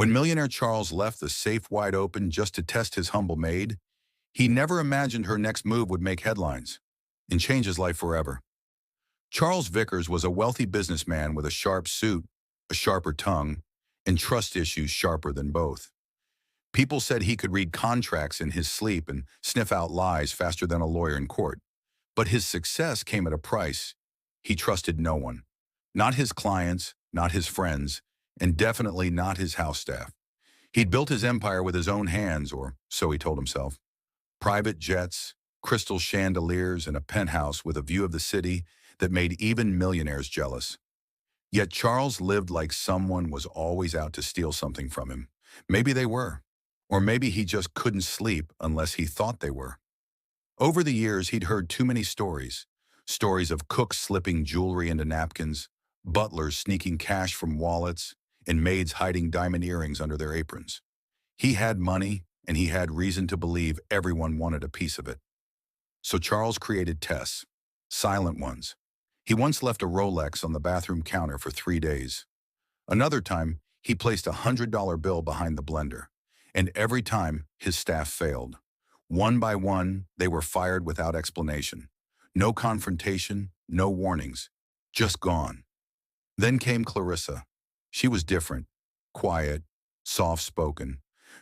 When millionaire Charles left the safe wide open just to test his humble maid, he never imagined her next move would make headlines and change his life forever. Charles Vickers was a wealthy businessman with a sharp suit, a sharper tongue, and trust issues sharper than both. People said he could read contracts in his sleep and sniff out lies faster than a lawyer in court. But his success came at a price. He trusted no one. Not his clients, not his friends, and definitely not his house staff. He'd built his empire with his own hands, or so he told himself. Private jets, crystal chandeliers, and a penthouse with a view of the city that made even millionaires jealous. Yet Charles lived like someone was always out to steal something from him. Maybe they were. Or maybe he just couldn't sleep unless he thought they were. Over the years, he'd heard too many stories. Stories of cooks slipping jewelry into napkins, butlers sneaking cash from wallets, and maids hiding diamond earrings under their aprons. He had money, and he had reason to believe everyone wanted a piece of it. So Charles created tests, silent ones. He once left a Rolex on the bathroom counter for 3 days. Another time, he placed a $100 bill behind the blender. And every time, his staff failed. One by one, they were fired without explanation. No confrontation, no warnings, just gone. Then came Clarissa. She was different, quiet, soft-spoken,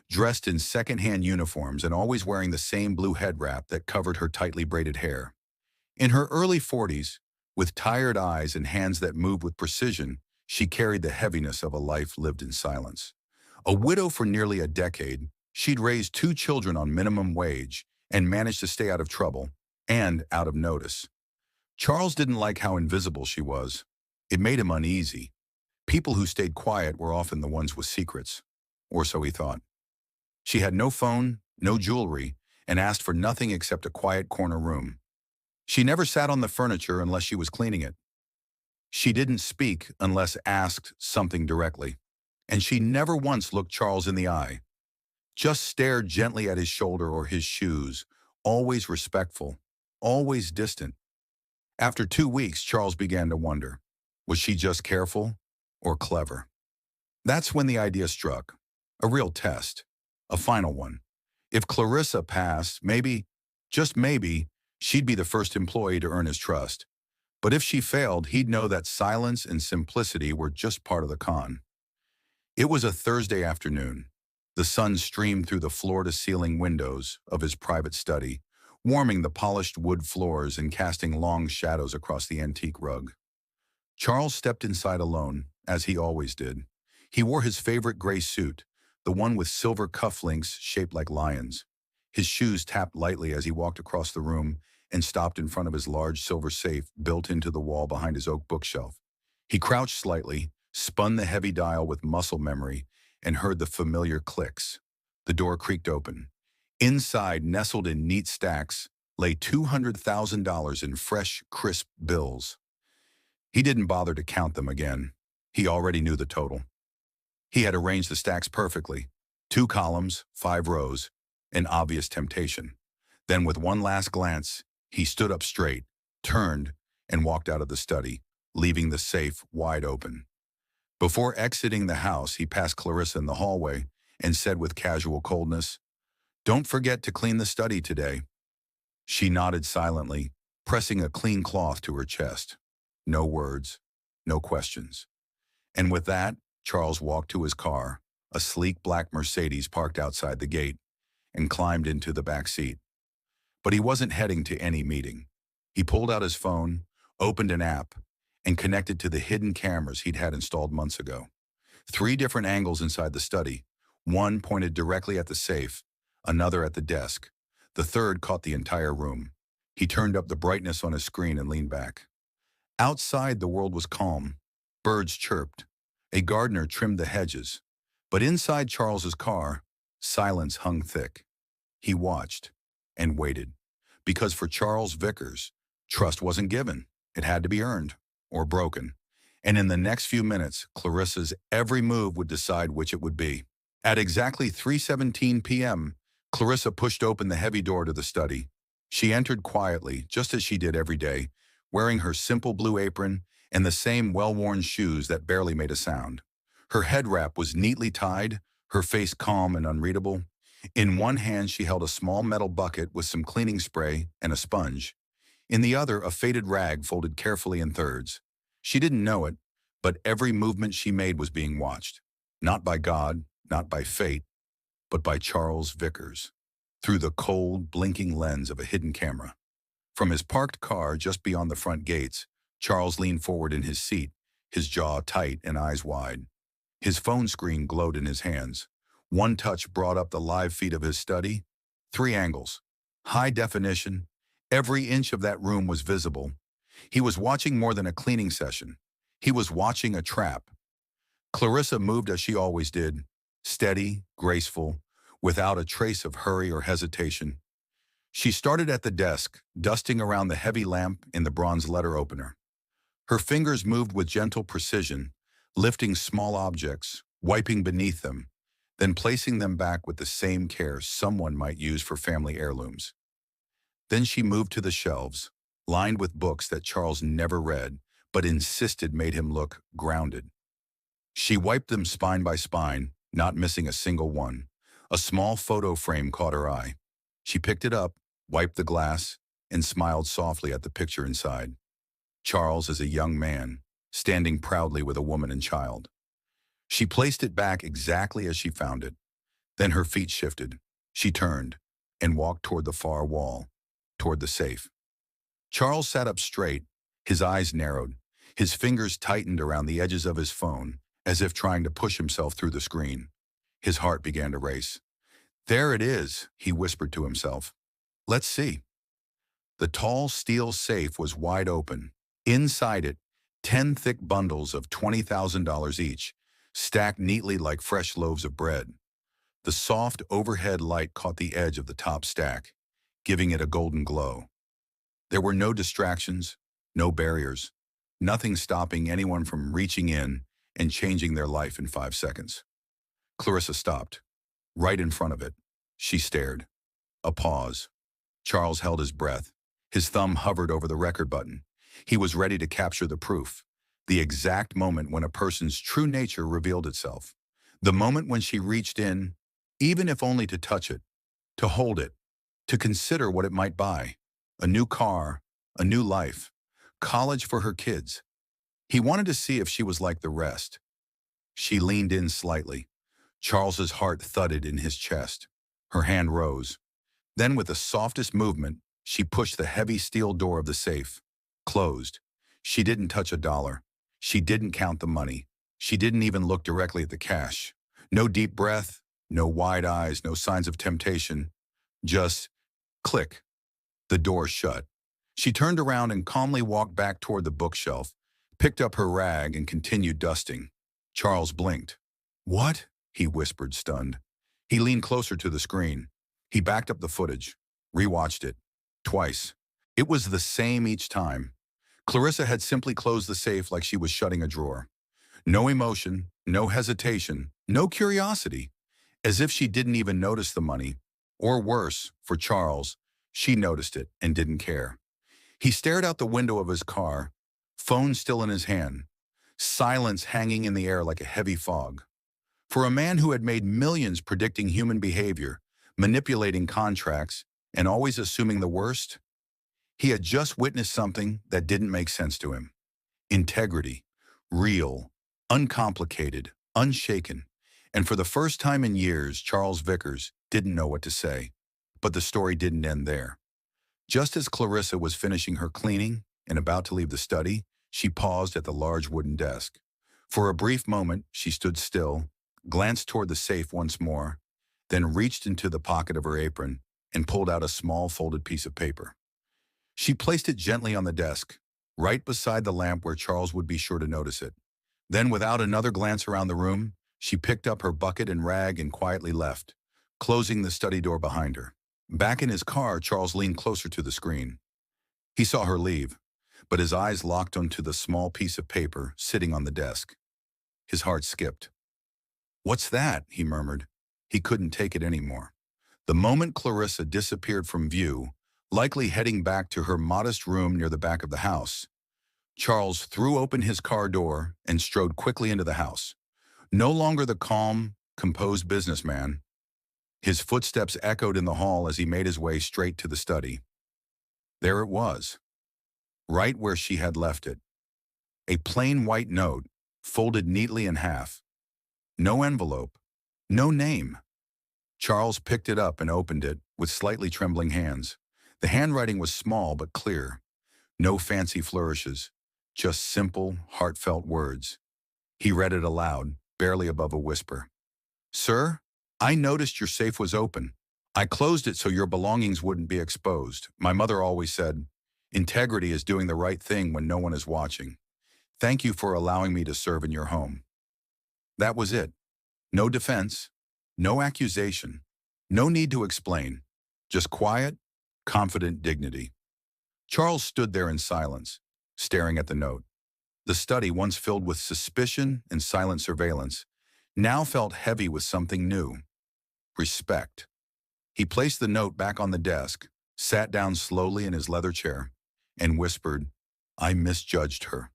dressed in second-hand uniforms and always wearing the same blue head wrap that covered her tightly braided hair. In her early 40s, with tired eyes and hands that moved with precision, she carried the heaviness of a life lived in silence. A widow for nearly a decade, she'd raised 2 children on minimum wage and managed to stay out of trouble and out of notice. Charles didn't like how invisible she was. It made him uneasy. People who stayed quiet were often the ones with secrets, or so he thought. She had no phone, no jewelry, and asked for nothing except a quiet corner room. She never sat on the furniture unless she was cleaning it. She didn't speak unless asked something directly. And she never once looked Charles in the eye. Just stared gently at his shoulder or his shoes, always respectful, always distant. After 2 weeks, Charles began to wonder, was she just careful or clever? That's when the idea struck. A real test. A final one. If Clarissa passed, maybe, just maybe, she'd be the first employee to earn his trust. But if she failed, he'd know that silence and simplicity were just part of the con. It was a Thursday afternoon. The sun streamed through the floor-to-ceiling windows of his private study, warming the polished wood floors and casting long shadows across the antique rug. Charles stepped inside alone, as he always did. He wore his favorite gray suit, the one with silver cufflinks shaped like lions. His shoes tapped lightly as he walked across the room and stopped in front of his large silver safe built into the wall behind his oak bookshelf. He crouched slightly, spun the heavy dial with muscle memory, and heard the familiar clicks. The door creaked open. Inside, nestled in neat stacks, lay $200,000 in fresh, crisp bills. He didn't bother to count them again. He already knew the total. He had arranged the stacks perfectly. 2 columns, 5 rows, an obvious temptation. Then with one last glance, he stood up straight, turned, and walked out of the study, leaving the safe wide open. Before exiting the house, he passed Clarissa in the hallway and said with casual coldness, "Don't forget to clean the study today." She nodded silently, pressing a clean cloth to her chest. No words, no questions. And with that, Charles walked to his car, a sleek black Mercedes parked outside the gate, and climbed into the back seat. But he wasn't heading to any meeting. He pulled out his phone, opened an app, and connected to the hidden cameras he'd had installed months ago. 3 different angles inside the study. One pointed directly at the safe, another at the desk. The third caught the entire room. He turned up the brightness on his screen and leaned back. Outside, the world was calm. Birds chirped. A gardener trimmed the hedges. But inside Charles's car, silence hung thick. He watched and waited. Because for Charles Vickers, trust wasn't given. It had to be earned or broken. And in the next few minutes, Clarissa's every move would decide which it would be. At exactly 3:17 p.m., Clarissa pushed open the heavy door to the study. She entered quietly, just as she did every day, wearing her simple blue apron and the same well-worn shoes that barely made a sound. Her head wrap was neatly tied, her face calm and unreadable. In one hand, she held a small metal bucket with some cleaning spray and a sponge. In the other, a faded rag folded carefully in thirds. She didn't know it, but every movement she made was being watched. Not by God, not by fate, but by Charles Vickers, through the cold, blinking lens of a hidden camera. From his parked car just beyond the front gates, Charles leaned forward in his seat, his jaw tight and eyes wide. His phone screen glowed in his hands. One touch brought up the live feed of his study. 3 angles. High definition. Every inch of that room was visible. He was watching more than a cleaning session. He was watching a trap. Clarissa moved as she always did, steady, graceful, without a trace of hurry or hesitation. She started at the desk, dusting around the heavy lamp in the bronze letter opener. Her fingers moved with gentle precision, lifting small objects, wiping beneath them, then placing them back with the same care someone might use for family heirlooms. Then she moved to the shelves, lined with books that Charles never read, but insisted made him look grounded. She wiped them spine by spine, not missing a single one. A small photo frame caught her eye. She picked it up, wiped the glass, and smiled softly at the picture inside. Charles is a young man, standing proudly with a woman and child. She placed it back exactly as she found it. Then her feet shifted. She turned and walked toward the far wall, toward the safe. Charles sat up straight, his eyes narrowed, his fingers tightened around the edges of his phone, as if trying to push himself through the screen. His heart began to race. "There it is," he whispered to himself. "Let's see." The tall steel safe was wide open. Inside it, 10 thick bundles of $20,000 each, stacked neatly like fresh loaves of bread. The soft overhead light caught the edge of the top stack, giving it a golden glow. There were no distractions, no barriers, nothing stopping anyone from reaching in and changing their life in 5 seconds. Clarissa stopped. Right in front of it. She stared. A pause. Charles held his breath. His thumb hovered over the record button. He was ready to capture the proof. The exact moment when a person's true nature revealed itself. The moment when she reached in, even if only to touch it, to hold it, to consider what it might buy. A new car, a new life, college for her kids. He wanted to see if she was like the rest. She leaned in slightly. Charles's heart thudded in his chest. Her hand rose. Then with the softest movement, she pushed the heavy steel door of the safe. Closed. She didn't touch a dollar. She didn't count the money. She didn't even look directly at the cash. No deep breath, no wide eyes, no signs of temptation. Just click. The door shut. She turned around and calmly walked back toward the bookshelf, picked up her rag and continued dusting. Charles blinked. "What?" he whispered, stunned. He leaned closer to the screen. He backed up the footage, rewatched it. Twice. It was the same each time. Clarissa had simply closed the safe like she was shutting a drawer. No emotion, no hesitation, no curiosity. As if she didn't even notice the money. Or worse, for Charles, she noticed it and didn't care. He stared out the window of his car, phone still in his hand, silence hanging in the air like a heavy fog. For a man who had made millions predicting human behavior, manipulating contracts, and always assuming the worst, he had just witnessed something that didn't make sense to him. Integrity, real, uncomplicated, unshaken. And for the first time in years, Charles Vickers didn't know what to say. But the story didn't end there. Just as Clarissa was finishing her cleaning and about to leave the study, she paused at the large wooden desk. For a brief moment, she stood still, glanced toward the safe once more, then reached into the pocket of her apron and pulled out a small folded piece of paper. She placed it gently on the desk, right beside the lamp where Charles would be sure to notice it. Then, without another glance around the room, she picked up her bucket and rag and quietly left, closing the study door behind her. Back in his car, Charles leaned closer to the screen. He saw her leave, but his eyes locked onto the small piece of paper sitting on the desk. His heart skipped. "What's that?" he murmured. He couldn't take it anymore. The moment Clarissa disappeared from view, likely heading back to her modest room near the back of the house, Charles threw open his car door and strode quickly into the house. No longer the calm, composed businessman, his footsteps echoed in the hall as he made his way straight to the study. There it was, right where she had left it. A plain white note, folded neatly in half. No envelope, no name. Charles picked it up and opened it with slightly trembling hands. The handwriting was small but clear. No fancy flourishes, just simple, heartfelt words. He read it aloud, barely above a whisper. Sir, I noticed your safe was open. I closed it so your belongings wouldn't be exposed. My mother always said, integrity is doing the right thing when no one is watching. Thank you for allowing me to serve in your home. That was it. No defense, no accusation, no need to explain. Just quiet, confident dignity. Charles stood there in silence, staring at the note. The study, once filled with suspicion and silent surveillance, now felt heavy with something new. Respect. He placed the note back on the desk, sat down slowly in his leather chair, and whispered, I misjudged her.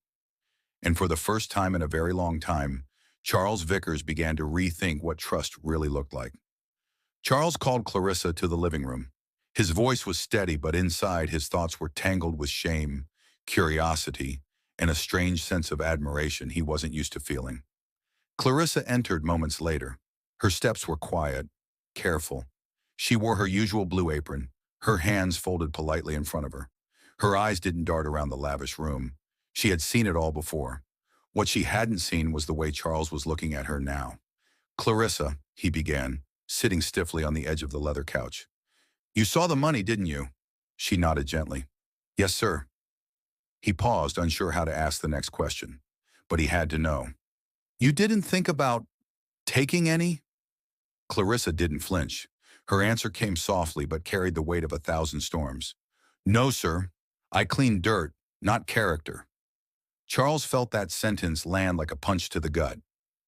And for the first time in a very long time, Charles Vickers began to rethink what trust really looked like. Charles called Clarissa to the living room. His voice was steady, but inside his thoughts were tangled with shame, curiosity, and a strange sense of admiration he wasn't used to feeling. Clarissa entered moments later. Her steps were quiet, careful. She wore her usual blue apron, her hands folded politely in front of her. Her eyes didn't dart around the lavish room. She had seen it all before. What she hadn't seen was the way Charles was looking at her now. Clarissa, he began, sitting stiffly on the edge of the leather couch. You saw the money, didn't you? She nodded gently. Yes, sir. He paused, unsure how to ask the next question, but he had to know. You didn't think about taking any? Clarissa didn't flinch. Her answer came softly but carried the weight of 1,000 storms. No, sir. I clean dirt, not character. Charles felt that sentence land like a punch to the gut.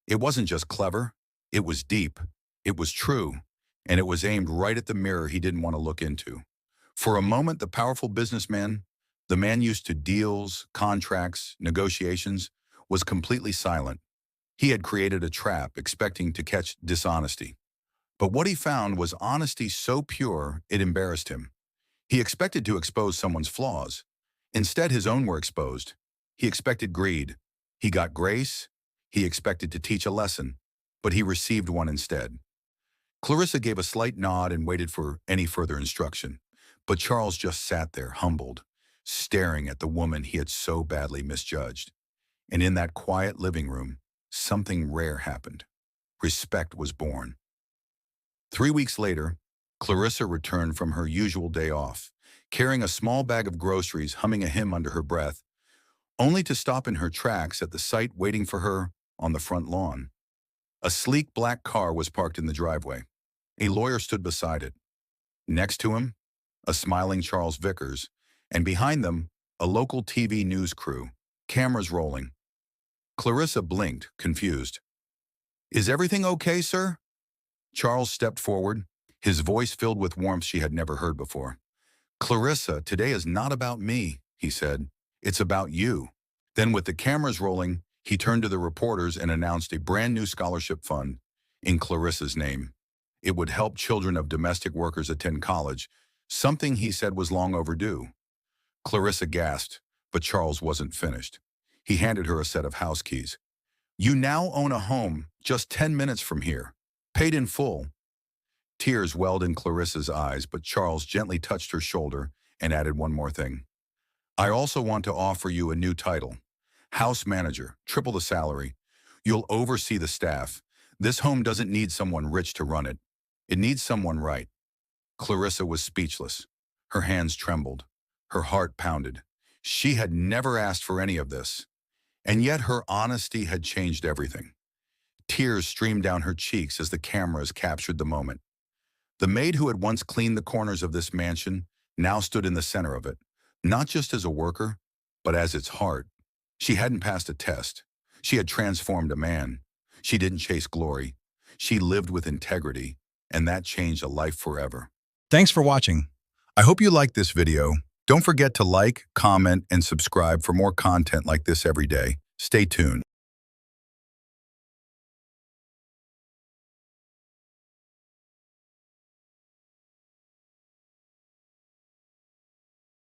It wasn't just clever. It was deep. It was true. And it was aimed right at the mirror he didn't want to look into. For a moment, the powerful businessman, the man used to deals, contracts, negotiations, was completely silent. He had created a trap, expecting to catch dishonesty. But what he found was honesty so pure it embarrassed him. He expected to expose someone's flaws. Instead, his own were exposed. He expected greed. He got grace. He expected to teach a lesson, but he received one instead. Clarissa gave a slight nod and waited for any further instruction, but Charles just sat there, humbled, staring at the woman he had so badly misjudged. And in that quiet living room, something rare happened. Respect was born. 3 weeks later, Clarissa returned from her usual day off, carrying a small bag of groceries, humming a hymn under her breath, only to stop in her tracks at the sight waiting for her on the front lawn. A sleek black car was parked in the driveway. A lawyer stood beside it. Next to him, a smiling Charles Vickers, and behind them, a local TV news crew, cameras rolling. Clarissa blinked, confused. Is everything okay, sir? Charles stepped forward, his voice filled with warmth she had never heard before. Clarissa, today is not about me, he said. It's about you. Then with the cameras rolling, he turned to the reporters and announced a brand new scholarship fund in Clarissa's name. It would help children of domestic workers attend college, something he said was long overdue. Clarissa gasped, but Charles wasn't finished. He handed her a set of house keys. You now own a home just 10 minutes from here, paid in full. Tears welled in Clarissa's eyes, but Charles gently touched her shoulder and added one more thing. I also want to offer you a new title. House manager, triple the salary. You'll oversee the staff. This home doesn't need someone rich to run it. It needs someone right. Clarissa was speechless. Her hands trembled. Her heart pounded. She had never asked for any of this. And yet her honesty had changed everything. Tears streamed down her cheeks as the cameras captured the moment. The maid who had once cleaned the corners of this mansion now stood in the center of it, not just as a worker, but as its heart. She hadn't passed a test. She had transformed a man. She didn't chase glory. She lived with integrity, and that changed a life forever. Thanks for watching. I hope you liked this video. Don't forget to like, comment, and subscribe for more content like this every day. Stay tuned.